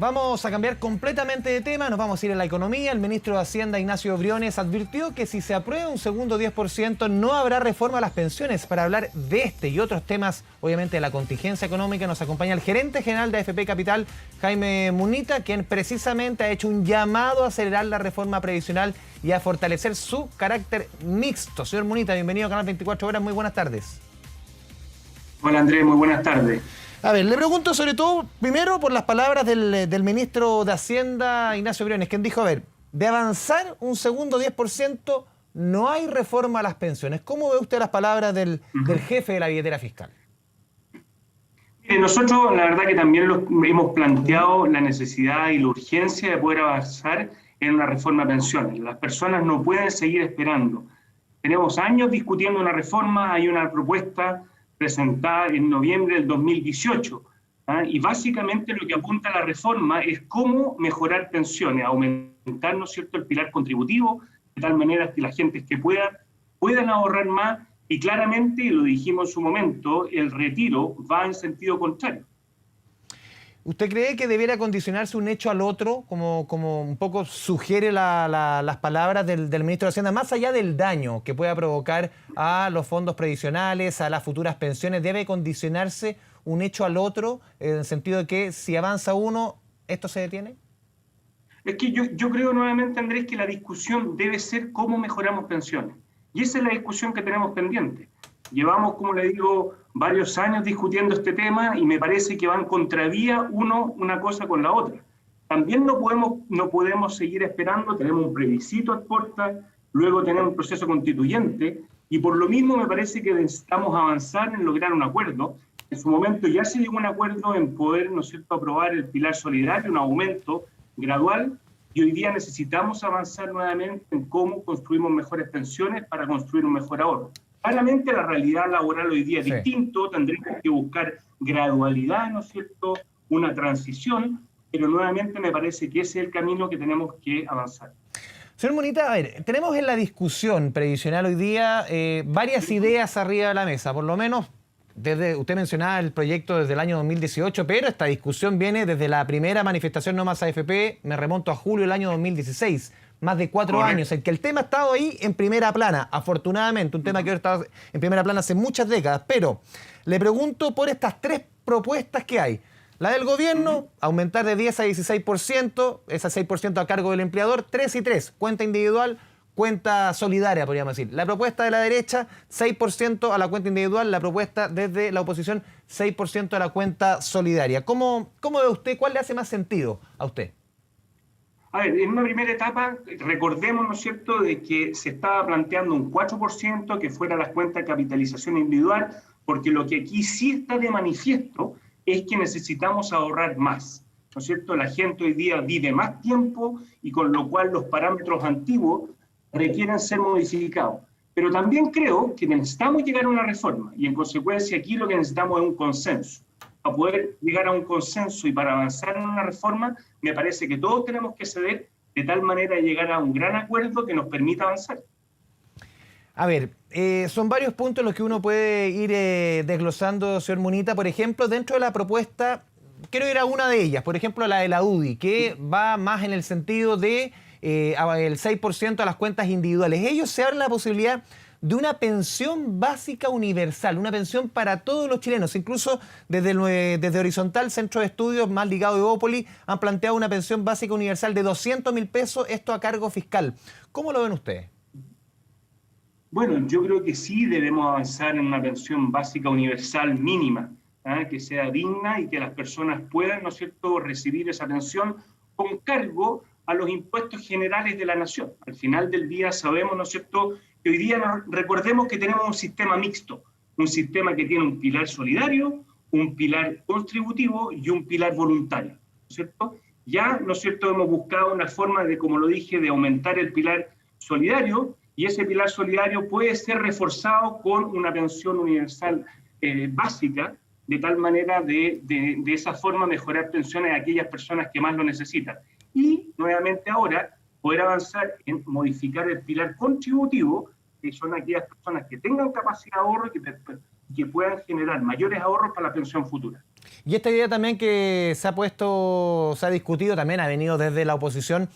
Vamos a cambiar completamente de tema, nos vamos a ir a la economía. El ministro de Hacienda, Ignacio Briones, advirtió que si se aprueba un segundo 10%, no habrá reforma a las pensiones. Para hablar de este y otros temas, obviamente de la contingencia económica, nos acompaña el gerente general de AFP Capital, Jaime Munita, quien precisamente ha hecho un llamado a acelerar la reforma previsional y a fortalecer su carácter mixto. Señor Munita, bienvenido a Canal 24 Horas, muy buenas tardes. Hola Andrés, muy buenas tardes. A ver, le pregunto sobre todo, primero por las palabras del ministro de Hacienda, Ignacio Briones, quien dijo, a ver, de avanzar un segundo 10%, no hay reforma a las pensiones. ¿Cómo ve usted las palabras del jefe de la billetera fiscal? Nosotros, la verdad que también hemos planteado la necesidad y la urgencia de poder avanzar en una reforma a pensiones. Las personas no pueden seguir esperando. Tenemos años discutiendo una reforma, hay una propuesta presentada en noviembre del 2018, y básicamente lo que apunta a la reforma es cómo mejorar pensiones, aumentar, ¿no es cierto?, el pilar contributivo, de tal manera que la gente que puedan ahorrar más, y claramente, y lo dijimos en su momento, el retiro va en sentido contrario. ¿Usted cree que debiera condicionarse un hecho al otro, como un poco sugiere las palabras del ministro de Hacienda, más allá del daño que pueda provocar a los fondos previsionales, a las futuras pensiones? ¿Debe condicionarse un hecho al otro, en el sentido de que si avanza uno, esto se detiene? Es que yo creo nuevamente, Andrés, que la discusión debe ser cómo mejoramos pensiones. Y esa es la discusión que tenemos pendiente. Llevamos, como le digo, varios años discutiendo este tema y me parece que van contravía una cosa con la otra. También no podemos seguir esperando, tenemos un plebiscito a puerta, luego tenemos un proceso constituyente y por lo mismo me parece que necesitamos avanzar en lograr un acuerdo. En su momento ya se llegó a un acuerdo en poder, ¿no es cierto?, aprobar el pilar solidario, un aumento gradual, y hoy día necesitamos avanzar nuevamente en cómo construimos mejores pensiones para construir un mejor ahorro. Claramente la realidad laboral hoy día es distinto, tendremos que buscar gradualidad, ¿no es cierto?, una transición, pero nuevamente me parece que ese es el camino que tenemos que avanzar. Señor Munita, a ver, tenemos en la discusión previsional hoy día varias ideas arriba de la mesa, por lo menos usted mencionaba el proyecto desde el año 2018, pero esta discusión viene desde la primera manifestación No Más AFP, me remonto a julio del año 2016. Más de 4 años, en que el tema ha estado ahí en primera plana, afortunadamente, un tema que ahora está en primera plana hace muchas décadas, pero le pregunto por estas 3 propuestas que hay. La del gobierno, aumentar de 10 a 16%, ese 6% a cargo del empleador, 3 y 3, cuenta individual, cuenta solidaria, podríamos decir. La propuesta de la derecha, 6% a la cuenta individual, la propuesta desde la oposición, 6% a la cuenta solidaria. ¿Cómo ve usted? ¿Cuál le hace más sentido a usted? A ver, en una primera etapa, recordemos, ¿no es cierto?, de que se estaba planteando un 4% que fuera las cuentas de capitalización individual, porque lo que aquí sí está de manifiesto es que necesitamos ahorrar más, ¿no es cierto? La gente hoy día vive más tiempo y con lo cual los parámetros antiguos requieren ser modificados. Pero también creo que necesitamos llegar a una reforma y en consecuencia aquí lo que necesitamos es un consenso. Para poder llegar a un consenso y para avanzar en una reforma, me parece que todos tenemos que ceder de tal manera de llegar a un gran acuerdo que nos permita avanzar. A ver, son varios puntos los que uno puede ir desglosando, señor Munita. Por ejemplo, dentro de la propuesta, quiero ir a una de ellas, por ejemplo, la de la UDI, que va más en el sentido de el 6% a las cuentas individuales. Ellos se abren la posibilidad de una pensión básica universal, una pensión para todos los chilenos. Incluso desde Horizontal, Centro de Estudios más ligado a Evópolis, han planteado una pensión básica universal de 200.000 pesos, esto a cargo fiscal. ¿Cómo lo ven ustedes? Bueno, yo creo que sí debemos avanzar en una pensión básica universal mínima, que sea digna y que las personas puedan, ¿no es cierto?, recibir esa pensión con cargo a los impuestos generales de la nación. Al final del día sabemos, ¿no es cierto?, que hoy día recordemos que tenemos un sistema mixto, un sistema que tiene un pilar solidario, un pilar contributivo y un pilar voluntario, ¿no es cierto? Ya, ¿no es cierto?, hemos buscado una forma de, como lo dije, de aumentar el pilar solidario y ese pilar solidario puede ser reforzado con una pensión universal básica, de tal manera de esa forma mejorar pensiones a aquellas personas que más lo necesitan. Y nuevamente ahora poder avanzar en modificar el pilar contributivo, que son aquellas personas que tengan capacidad de ahorro y que puedan generar mayores ahorros para la pensión futura. Y esta idea también que se ha discutido, también ha venido desde la oposición,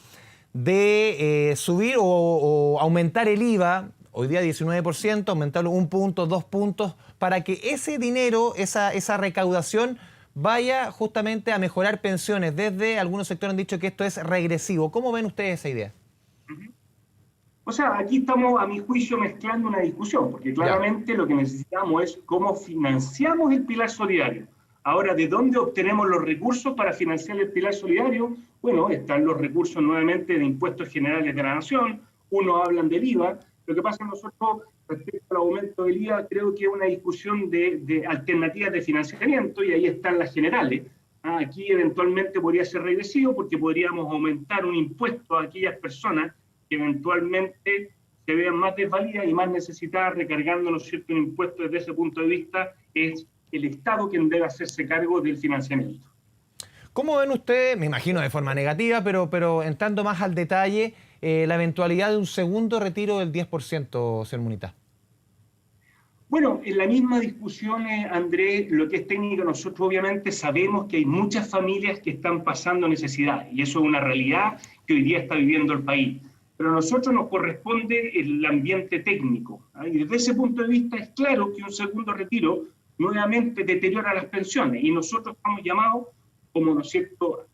de subir o aumentar el IVA, hoy día 19%, aumentarlo 1 punto, 2 puntos, para que ese dinero, esa recaudación, vaya justamente a mejorar pensiones. Desde algunos sectores han dicho que esto es regresivo. ¿Cómo ven ustedes esa idea? O sea, aquí estamos, a mi juicio, mezclando una discusión, porque claramente lo que necesitamos es cómo financiamos el pilar solidario. Ahora, ¿de dónde obtenemos los recursos para financiar el pilar solidario? Bueno, están los recursos nuevamente de impuestos generales de la nación, unos hablan del IVA. Lo que pasa nosotros, respecto al aumento del IVA, creo que es una discusión de alternativas de financiamiento, y ahí están las generales. Aquí eventualmente podría ser regresivo, porque podríamos aumentar un impuesto a aquellas personas que eventualmente se vean más desvalidas y más necesitadas, recargando, ¿no es cierto?, un impuesto. Desde ese punto de vista es el Estado quien debe hacerse cargo del financiamiento. ¿Cómo ven ustedes, me imagino de forma negativa, pero entrando más al detalle, la eventualidad de un segundo retiro del 10%, señor Munita? Bueno, en la misma discusión, Andrés, lo que es técnico, nosotros obviamente sabemos que hay muchas familias que están pasando necesidad, y eso es una realidad que hoy día está viviendo el país. Pero a nosotros nos corresponde el ambiente técnico. Y desde ese punto de vista es claro que un segundo retiro nuevamente deteriora las pensiones, y nosotros estamos llamados, como, ¿no es cierto?,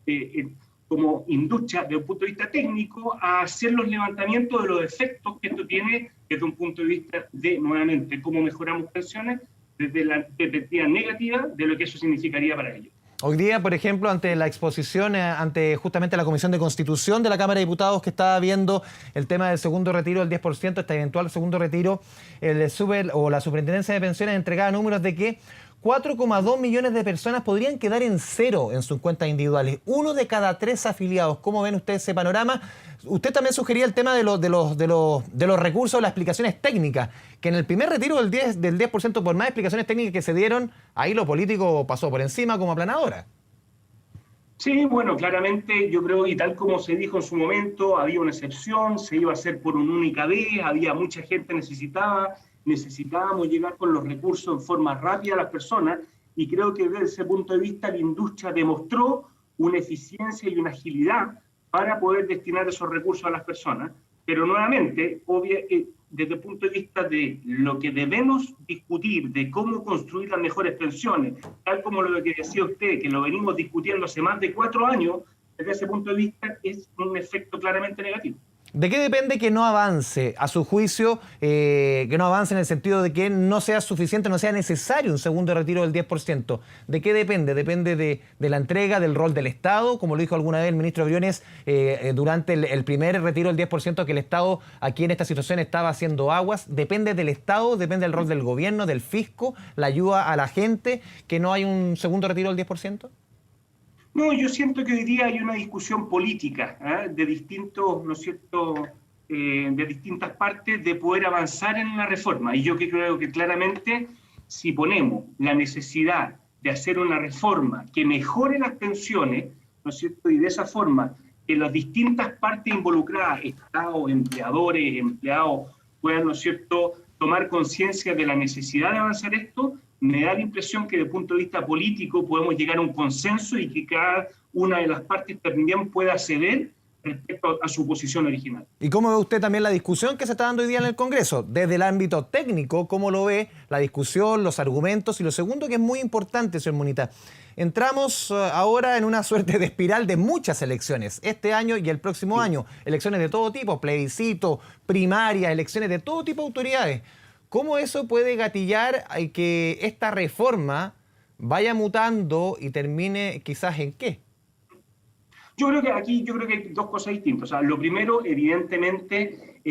como industria, desde un punto de vista técnico, a hacer los levantamientos de los efectos que esto tiene desde un punto de vista de, nuevamente, cómo mejoramos pensiones desde la perspectiva negativa de lo que eso significaría para ellos. Hoy día, por ejemplo, ante la exposición, ante justamente la Comisión de Constitución de la Cámara de Diputados, que estaba viendo el tema del segundo retiro del 10%, este eventual segundo retiro, la Superintendencia de Pensiones entregaba números de que 4,2 millones de personas podrían quedar en cero en sus cuentas individuales. 1 de cada 3 afiliados. ¿Cómo ven ustedes ese panorama? Usted también sugería el tema de los recursos, las explicaciones técnicas, que en el primer retiro del 10%, por más explicaciones técnicas que se dieron, ahí lo político pasó por encima como aplanadora. Sí, bueno, claramente yo creo, y tal como se dijo en su momento, había una excepción, se iba a hacer por una única vez, había mucha gente necesitábamos llegar con los recursos en forma rápida a las personas, y creo que desde ese punto de vista la industria demostró una eficiencia y una agilidad para poder destinar esos recursos a las personas. Pero nuevamente, desde el punto de vista de lo que debemos discutir, de cómo construir las mejores pensiones, tal como lo que decía usted, que lo venimos discutiendo hace más de 4 años, desde ese punto de vista es un efecto claramente negativo. ¿De qué depende que no avance, a su juicio, que no avance en el sentido de que no sea suficiente, no sea necesario un segundo retiro del 10%? ¿De qué depende? ¿Depende de la entrega, del rol del Estado? Como lo dijo alguna vez el ministro Briones, durante el primer retiro del 10%, que el Estado aquí en esta situación estaba haciendo aguas. ¿Depende del Estado? ¿Depende del rol del gobierno, del fisco, la ayuda a la gente, que no hay un segundo retiro del 10%? No, yo siento que hoy día hay una discusión política, de distintos, ¿no es cierto?, de distintas partes, de poder avanzar en una reforma. Y yo creo que claramente, si ponemos la necesidad de hacer una reforma que mejore las pensiones, ¿no es cierto?, y de esa forma que las distintas partes involucradas, Estado, empleadores, empleados, puedan, ¿no es cierto?, tomar conciencia de la necesidad de avanzar esto, me da la impresión que desde el punto de vista político podemos llegar a un consenso y que cada una de las partes también pueda ceder respecto a su posición original. ¿Y cómo ve usted también la discusión que se está dando hoy día en el Congreso? Desde el ámbito técnico, ¿cómo lo ve la discusión, los argumentos? Y lo segundo, que es muy importante, señor Munita, entramos ahora en una suerte de espiral de muchas elecciones, este año y el próximo año. Elecciones de todo tipo, plebiscito, primarias, elecciones de todo tipo de autoridades. ¿Cómo eso puede gatillar a que esta reforma vaya mutando y termine quizás en qué? Yo creo que hay dos cosas distintas. O sea, lo primero, evidentemente,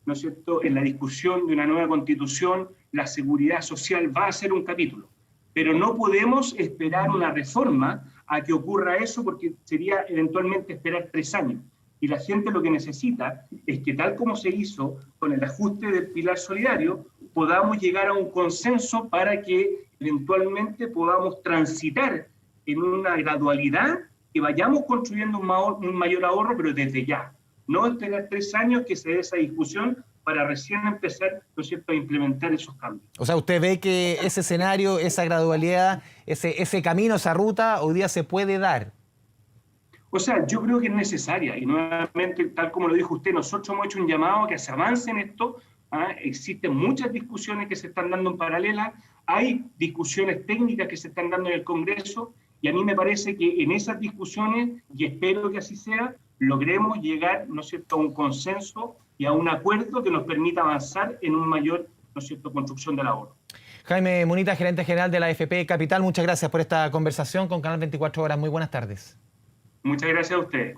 ¿no es cierto?, en la discusión de una nueva constitución, la seguridad social va a ser un capítulo. Pero no podemos esperar una reforma a que ocurra eso, porque sería eventualmente esperar 3 años. Y la gente lo que necesita es que, tal como se hizo con el ajuste del pilar solidario, podamos llegar a un consenso para que eventualmente podamos transitar en una gradualidad, que vayamos construyendo un mayor ahorro, pero desde ya. No esperar 3 años que se dé esa discusión, para recién empezar, ¿no es cierto?, a implementar esos cambios. O sea, ¿usted ve que ese escenario, esa gradualidad, ese camino, esa ruta, hoy día se puede dar? O sea, yo creo que es necesaria y nuevamente, tal como lo dijo usted, nosotros hemos hecho un llamado a que se avance en esto. Existen muchas discusiones que se están dando en paralela, hay discusiones técnicas que se están dando en el Congreso y a mí me parece que en esas discusiones, y espero que así sea, logremos llegar, ¿no es cierto?, a un consenso y a un acuerdo que nos permita avanzar en un mayor, ¿no es cierto?, construcción de la ONU. Jaime Munita, gerente general de la AFP Capital, muchas gracias por esta conversación con Canal 24 Horas. Muy buenas tardes. Muchas gracias a ustedes.